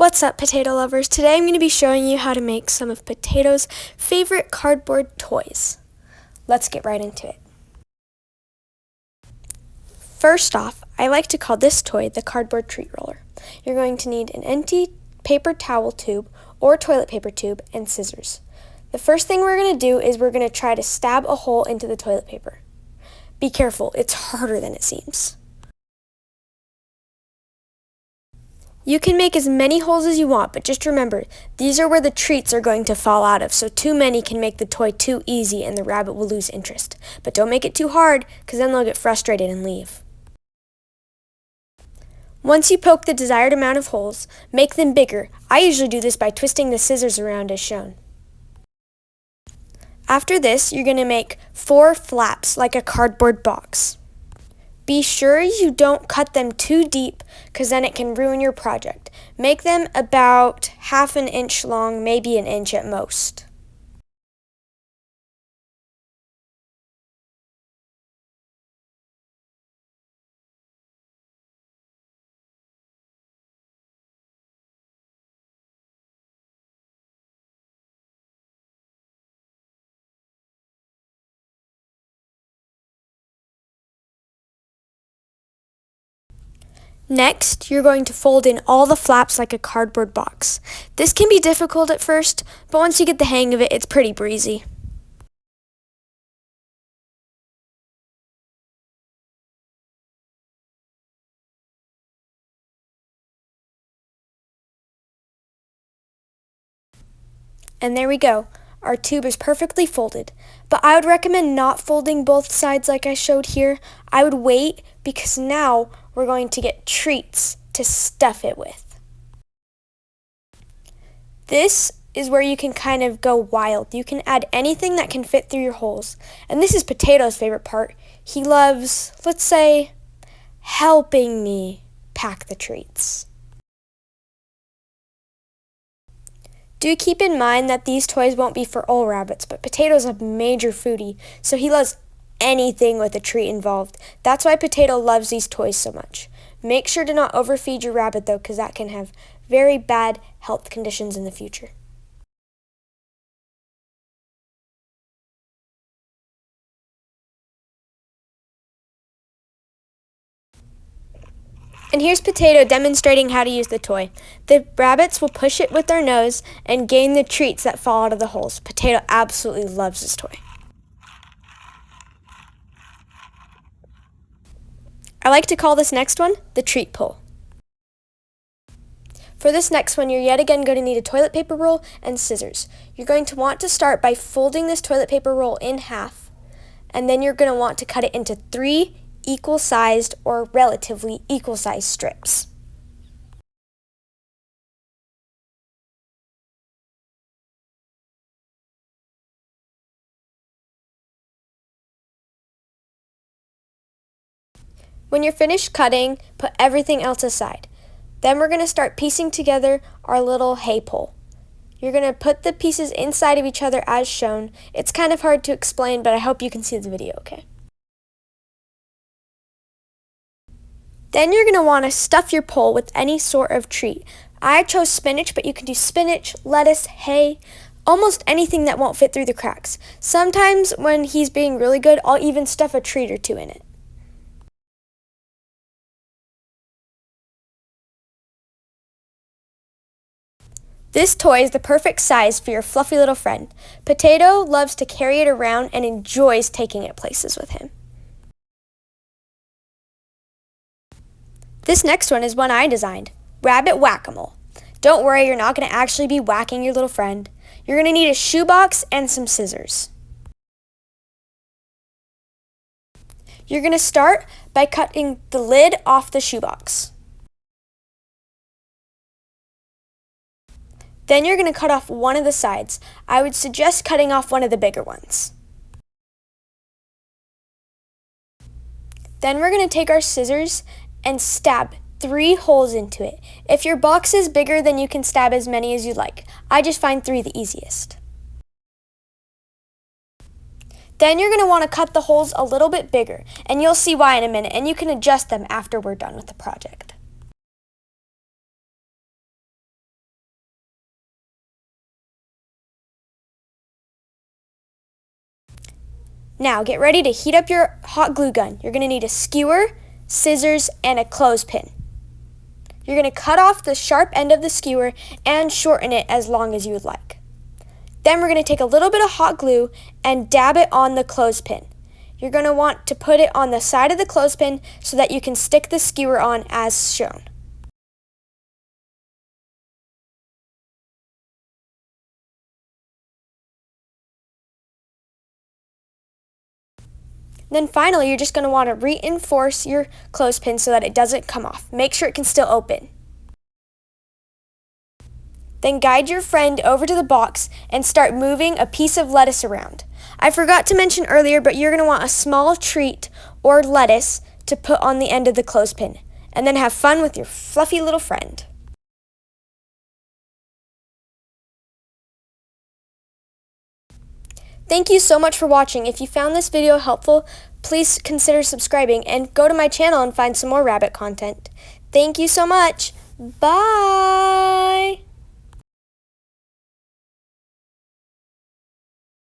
What's up, potato lovers? Today I'm going to be showing you how to make some of Potato's favorite cardboard toys. Let's get right into it. First off, I like to call this toy the cardboard treat roller. You're going to need an empty paper towel tube or toilet paper tube and scissors. The first thing we're going to do is we're going to try to stab a hole into the toilet paper. Be careful, it's harder than it seems. You can make as many holes as you want, but just remember, these are where the treats are going to fall out of, so too many can make the toy too easy and the rabbit will lose interest. But don't make it too hard, because then they'll get frustrated and leave. Once you poke the desired amount of holes, make them bigger. I usually do this by twisting the scissors around as shown. After this, you're going to make 4 flaps like a cardboard box. Be sure you don't cut them too deep because then it can ruin your project. Make them about half an inch long, maybe an inch at most. Next, you're going to fold in all the flaps like a cardboard box. This can be difficult at first, but once you get the hang of it, it's pretty breezy. And there we go. Our tube is perfectly folded, but I would recommend not folding both sides like I showed here. I would wait because now we're going to get treats to stuff it with. This is where you can kind of go wild. You can add anything that can fit through your holes. And this is Potato's favorite part. He loves, let's say, helping me pack the treats. Do keep in mind that these toys won't be for all rabbits, but Potato's a major foodie, so he loves anything with a treat involved. That's why Potato loves these toys so much. Make sure to not overfeed your rabbit though, because that can have very bad health conditions in the future. And here's Potato demonstrating how to use the toy. The rabbits will push it with their nose and gain the treats that fall out of the holes. Potato absolutely loves this toy. I like to call this next one the treat pull. For this next one, you're yet again going to need a toilet paper roll and scissors. You're going to want to start by folding this toilet paper roll in half, and then you're going to want to cut it into 3 equal-sized or relatively equal-sized strips. When you're finished cutting, put everything else aside. Then we're going to start piecing together our little hay pole. You're going to put the pieces inside of each other as shown. It's kind of hard to explain, but I hope you can see the video okay. Then you're going to want to stuff your pole with any sort of treat. I chose spinach, but you can do spinach, lettuce, hay, almost anything that won't fit through the cracks. Sometimes when he's being really good, I'll even stuff a treat or 2 in it. This toy is the perfect size for your fluffy little friend. Potato loves to carry it around and enjoys taking it places with him. This next one is one I designed, Rabbit Whack-A-Mole. Don't worry, you're not going to actually be whacking your little friend. You're going to need a shoebox and some scissors. You're going to start by cutting the lid off the shoebox. Then you're going to cut off one of the sides. I would suggest cutting off one of the bigger ones. Then we're going to take our scissors and stab 3 holes into it. If your box is bigger, then you can stab as many as you like. I just find 3 the easiest. Then you're going to want to cut the holes a little bit bigger, and you'll see why in a minute, and you can adjust them after we're done with the project. Now get ready to heat up your hot glue gun. You're going to need a skewer, scissors, and a clothespin. You're going to cut off the sharp end of the skewer and shorten it as long as you would like. Then we're going to take a little bit of hot glue and dab it on the clothespin. You're going to want to put it on the side of the clothespin so that you can stick the skewer on as shown. Then finally, you're just going to want to reinforce your clothespin so that it doesn't come off. Make sure it can still open. Then guide your friend over to the box and start moving a piece of lettuce around. I forgot to mention earlier, but you're going to want a small treat or lettuce to put on the end of the clothespin, and then have fun with your fluffy little friend. Thank you so much for watching. If you found this video helpful, please consider subscribing and go to my channel and find some more rabbit content. Thank you so much. Bye!